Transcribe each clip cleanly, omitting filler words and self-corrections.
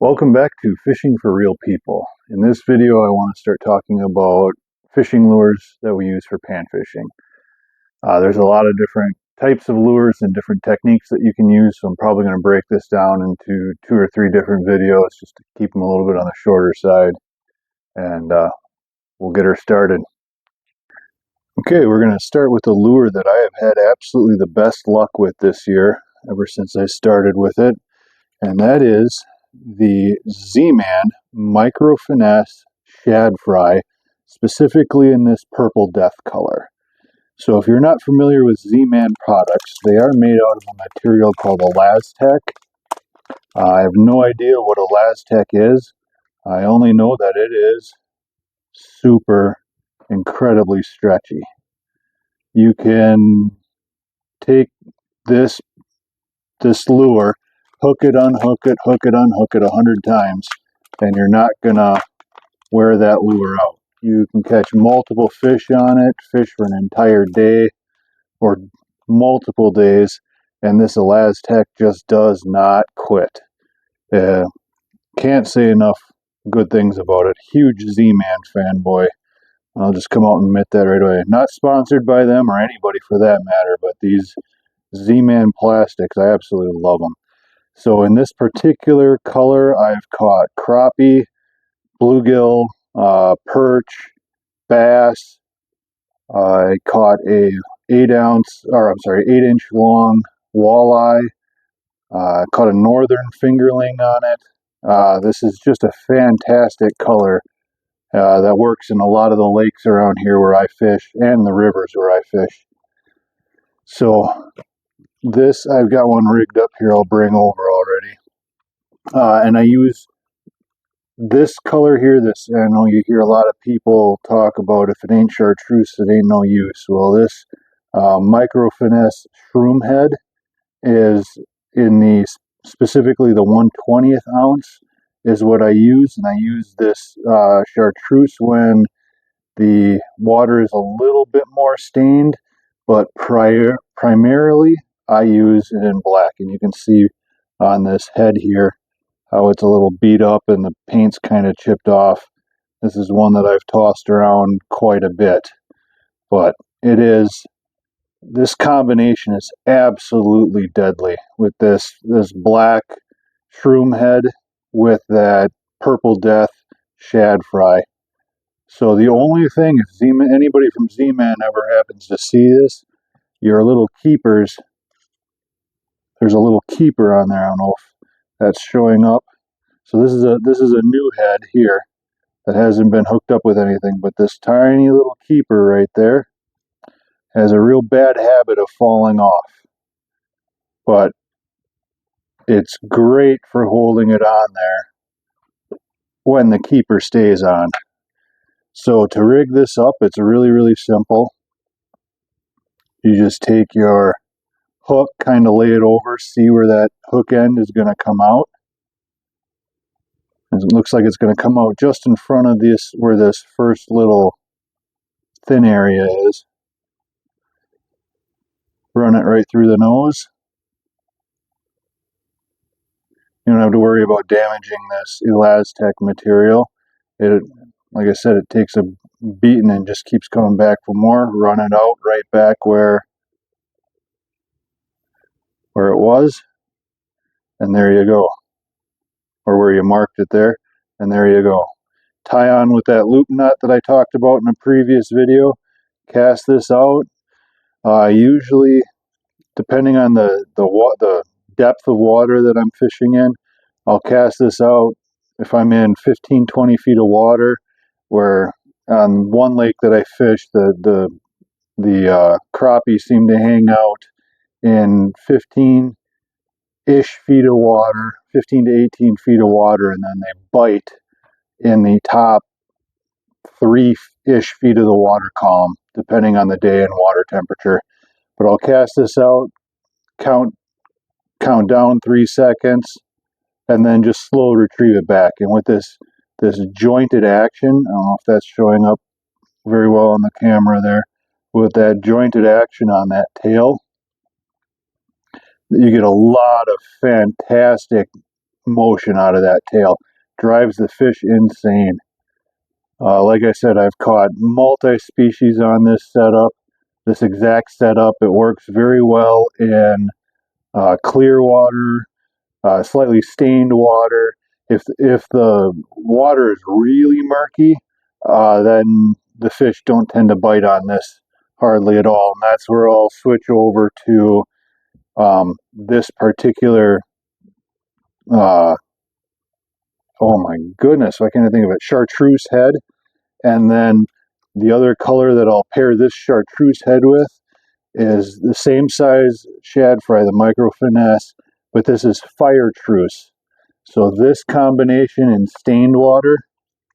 Welcome back to Fishing for Real People. In this video I want to start talking about fishing lures that we use for pan fishing. There's a lot of different types of lures and different techniques that you can use, so I'm probably going to break this down into 2 or 3 different videos just to keep them a little bit on the shorter side, and we'll get her started. Okay, we're going to start with a lure that I have had absolutely the best luck with this year, ever since I started with it, and that is the Z-Man Micro Finesse Shad Fry, specifically in this purple death color. So if you're not familiar with Z-Man products, they are made out of a material called Elastec. I have no idea what Elastec is. I only know that it is super incredibly stretchy. You can take this lure, hook it, unhook it, hook it, unhook it 100 times, and you're not gonna wear that lure out. You can catch multiple fish on it, fish for an entire day or multiple days, and this Elastec just does not quit. Can't say enough good things about it. Huge Z-Man fanboy. I'll just come out and admit that right away. Not sponsored by them or anybody for that matter, but these Z-Man plastics, I absolutely love them. So in this particular color, I've caught crappie, bluegill, perch, bass. I caught a 8-inch long walleye. Caught a northern fingerling on it. This is just a fantastic color that works in a lot of the lakes around here where I fish and the rivers where I fish. So this, I've got one rigged up here I'll bring over already. And I use this color here. I know you hear a lot of people talk about if it ain't chartreuse, it ain't no use. Well, this Micro Finesse shroom head is specifically the 1/20th ounce is what I use, and I use this chartreuse when the water is a little bit more stained, but primarily I use it in black, and you can see on this head here how it's a little beat up and the paint's kind of chipped off. This is one that I've tossed around quite a bit, but this combination is absolutely deadly with this black shroom head with that purple death shad fry. So the only thing, if anybody from Z-Man ever happens to see this, your little keepers, there's a little keeper on there. I don't know if that's showing up. So this is a new head here that hasn't been hooked up with anything, but this tiny little keeper right there has a real bad habit of falling off. But it's great for holding it on there when the keeper stays on. So to rig this up, it's really, really simple. You just take your hook, kind of lay it over, see where that hook end is going to come out. It looks like it's going to come out just in front of this, where this first little thin area is. Run it right through the nose. You don't have to worry about damaging this Elastec material. Like I said, it takes a beating and just keeps coming back for more. Run it out right back where it was, and there you go. Or where you marked it there, and there you go. Tie on with that loop nut that I talked about in a previous video. Cast this out. Usually, depending on the depth of water that I'm fishing in, I'll cast this out if I'm in 15-20 feet of water, where on one lake that I fished, the crappie seemed to hang out in 15-ish feet of water, 15 to 18 feet of water, and then they bite in the top 3-ish feet of the water column, depending on the day and water temperature. But I'll cast this out, count down 3 seconds, and then just slow retrieve it back. And with this jointed action, I don't know if that's showing up very well on the camera there, with that jointed action on that tail, you get a lot of fantastic motion out of that tail. Drives the fish insane. Like I said, I've caught multi-species on this setup, this exact setup. It works very well in clear water, slightly stained water. If the water is really murky, then the fish don't tend to bite on this hardly at all. And that's where I'll switch over to this particular, oh my goodness, why can't I think of it? Chartreuse head. And then the other color that I'll pair this chartreuse head with is the same size shad fry, the micro finesse, but this is firetruce. So this combination in stained water,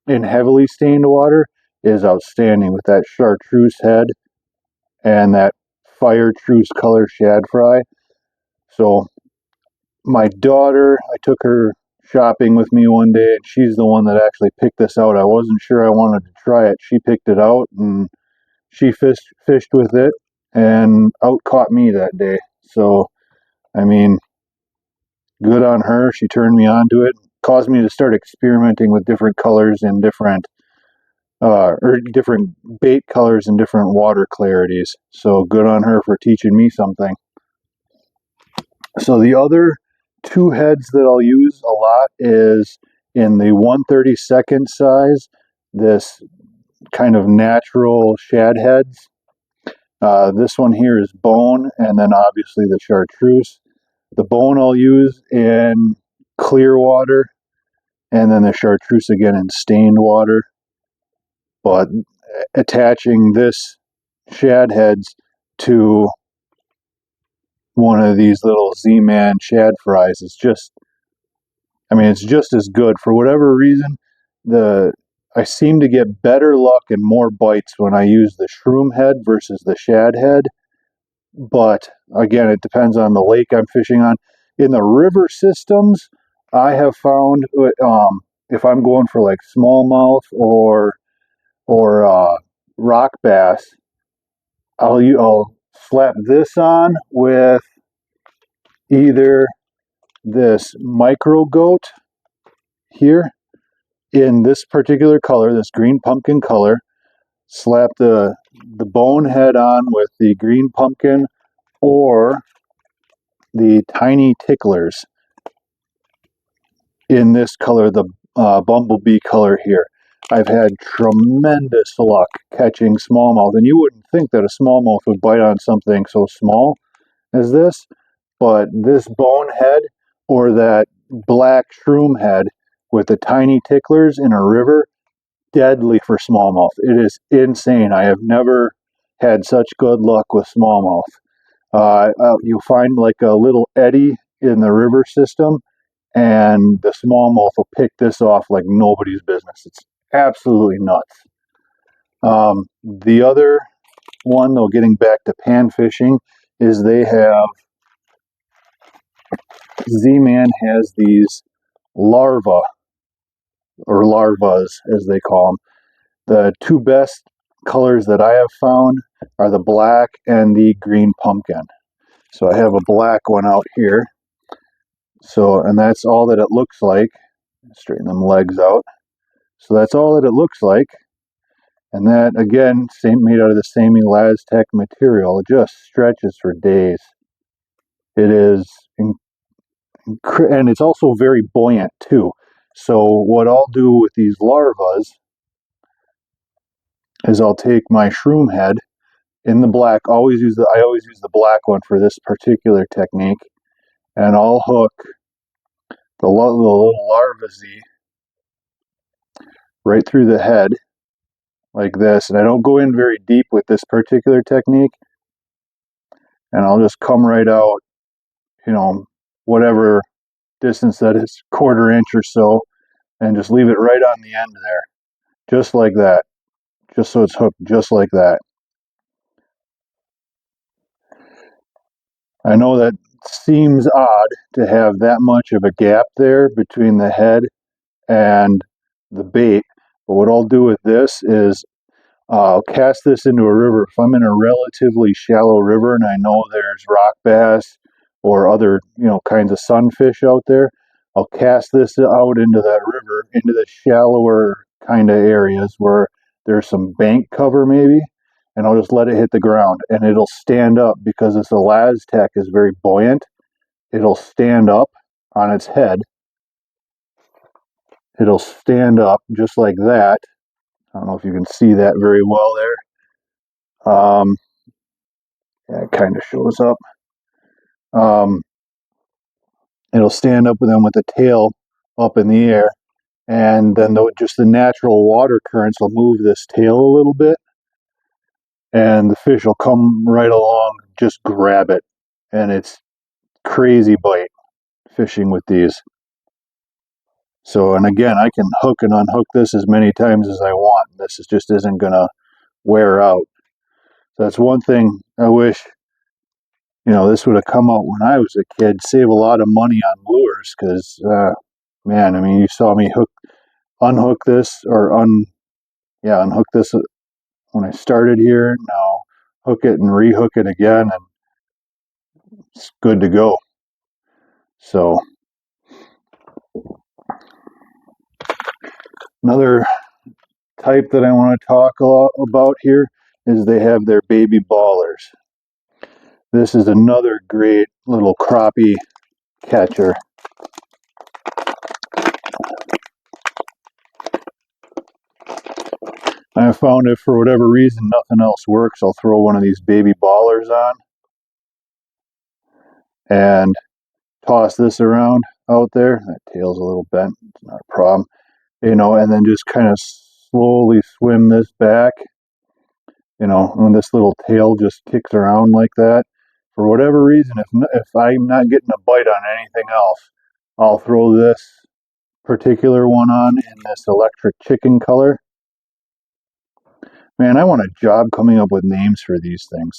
in heavily stained water, is outstanding with that chartreuse head and that firetruce color shad fry. So my daughter, I took her shopping with me one day, and she's the one that actually picked this out. I wasn't sure I wanted to try it. She picked it out, and she fished with it and out caught me that day. So, I mean, good on her. She turned me on to it, caused me to start experimenting with different colors and different different bait colors and different water clarities. So good on her for teaching me something. So the other two heads that I'll use a lot is in the 1/32 size, this kind of natural shad heads. This one here is bone, and then obviously the chartreuse. The bone I'll use in clear water, and then the chartreuse again in stained water. But attaching this shad heads to one of these little Z-Man shad fries is just, I mean, it's just as good. For whatever reason, I seem to get better luck and more bites when I use the shroom head versus the shad head. But again, it depends on the lake I'm fishing on. In the river systems, I have found if I'm going for like smallmouth or rock bass, I'll slap this on with either this micro goat here in this particular color, this green pumpkin color. Slap the bone head on with the green pumpkin or the tiny ticklers in this color, the bumblebee color here. I've had tremendous luck catching smallmouth, and you wouldn't think that a smallmouth would bite on something so small as this, but this bone head or that black shroom head with the tiny ticklers in a river, deadly for smallmouth. It is insane. I have never had such good luck with smallmouth. You'll find like a little eddy in the river system, and the smallmouth will pick this off like nobody's business. It's absolutely nuts. The other one, though, getting back to pan fishing, is Z-Man has these larvae, or larvas as they call them. The two best colors that I have found are the black and the green pumpkin. So I have a black one out here. So, and that's all that it looks like. Straighten them legs out. So that's all that it looks like. And that, again, made out of the same Elastec material. It just stretches for days. It is, and it's also very buoyant too. So what I'll do with these larvas is I'll take my shroom head in the black. I always use the black one for this particular technique, and I'll hook the little larvae right through the head like this, and I don't go in very deep with this particular technique, and I'll just come right out, whatever distance that is, 1/4 inch or so, and just leave it right on the end there, just like that, just so it's hooked just like that. I know that seems odd to have that much of a gap there between the head and the bait, but what I'll do with this is I'll cast this into a river. If I'm in a relatively shallow river and I know there's rock bass or other kinds of sunfish out there, I'll cast this out into that river, into the shallower kind of areas where there's some bank cover maybe, and I'll just let it hit the ground, and it'll stand up because this Elastec is very buoyant. It'll stand up on its head. It'll stand up just like that. I don't know if you can see that very well there. Yeah, it kind of shows up. It'll stand up with them with the tail up in the air, and then just the natural water currents will move this tail a little bit, and the fish will come right along, just grab it, and it's crazy bite fishing with these. So, and again, I can hook and unhook this as many times as I want. This just isn't going to wear out. So that's one thing I wish, this would have come out when I was a kid. Save a lot of money on lures because, man, I mean, you saw me unhook this unhook this when I started here. Now hook it and rehook it again, and it's good to go. So another type that I want to talk about here is they have their baby ballers. This is another great little crappie catcher. I found if for whatever reason nothing else works, I'll throw one of these baby ballers on and toss this around out there. That tail's a little bent, it's not a problem. And then just kind of slowly swim this back, when this little tail just kicks around like that. For whatever reason, if I'm not getting a bite on anything else, I'll throw this particular one on in this electric chicken color. Man, I want a job coming up with names for these things.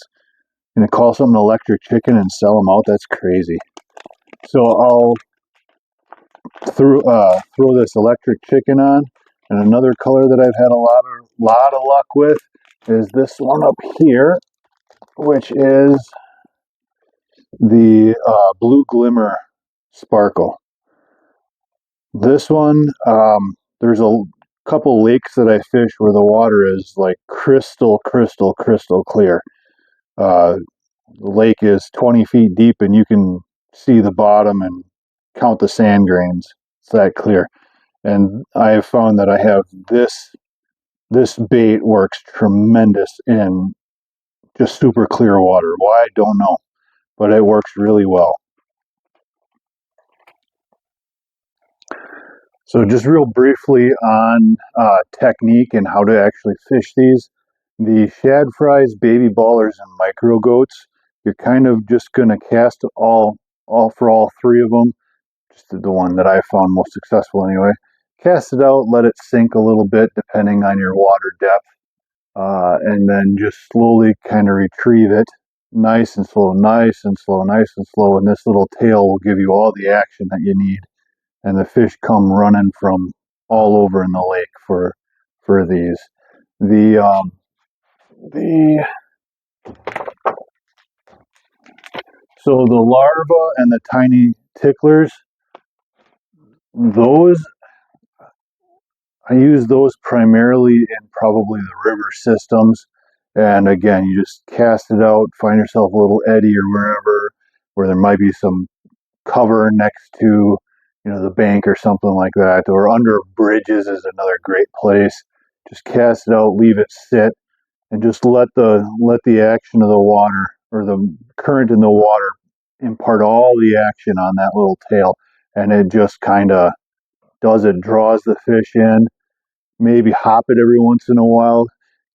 And to call something electric chicken and sell them out, that's crazy. So I'll throw this electric chicken on. And another color that I've had a lot of luck with is this one up here, which is the Blue Glimmer Sparkle. This one, there's a couple lakes that I fish where the water is like crystal clear. The lake is 20 feet deep and you can see the bottom and count the sand grains. It's that clear. And I have found that I have this bait works tremendous in just super clear water. Why, I don't know, but it works really well. So just real briefly on technique and how to actually fish these. The shad fries, baby ballers, and micro goats, you're kind of just going to cast all three of them. Just the one that I found most successful anyway. Cast it out, let it sink a little bit depending on your water depth. And then just slowly kind of retrieve it. Nice and slow, nice and slow, nice and slow. And this little tail will give you all the action that you need. And the fish come running from all over in the lake for these. So the larvae and the tiny ticklers, those I use those primarily in probably the river systems. And again, you just cast it out, find yourself a little eddy or wherever where there might be some cover next to the bank or something like that, or under bridges is another great place. Just cast it out, leave it sit, and just let the action of the water or the current in the water impart all the action on that little tail, and it just kind of draws the fish in. Maybe hop it every once in a while,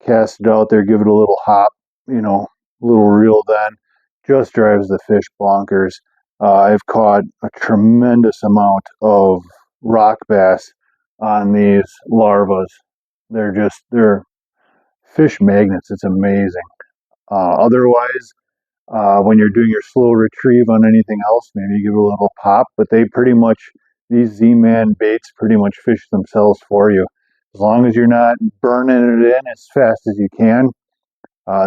cast it out there, give it a little hop, little reel then. Just drives the fish bonkers. I've caught a tremendous amount of rock bass on these larvas. They're fish magnets. It's amazing. Otherwise, when you're doing your slow retrieve on anything else, maybe you give it a little pop, but these Z-Man baits pretty much fish themselves for you. As long as you're not burning it in as fast as you can,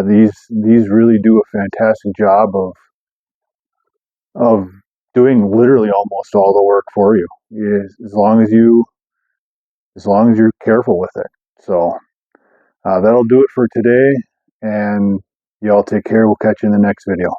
these really do a fantastic job of doing literally almost all the work for you, as long as you're careful with it. So that'll do it for today, and y'all take care. We'll catch you in the next video.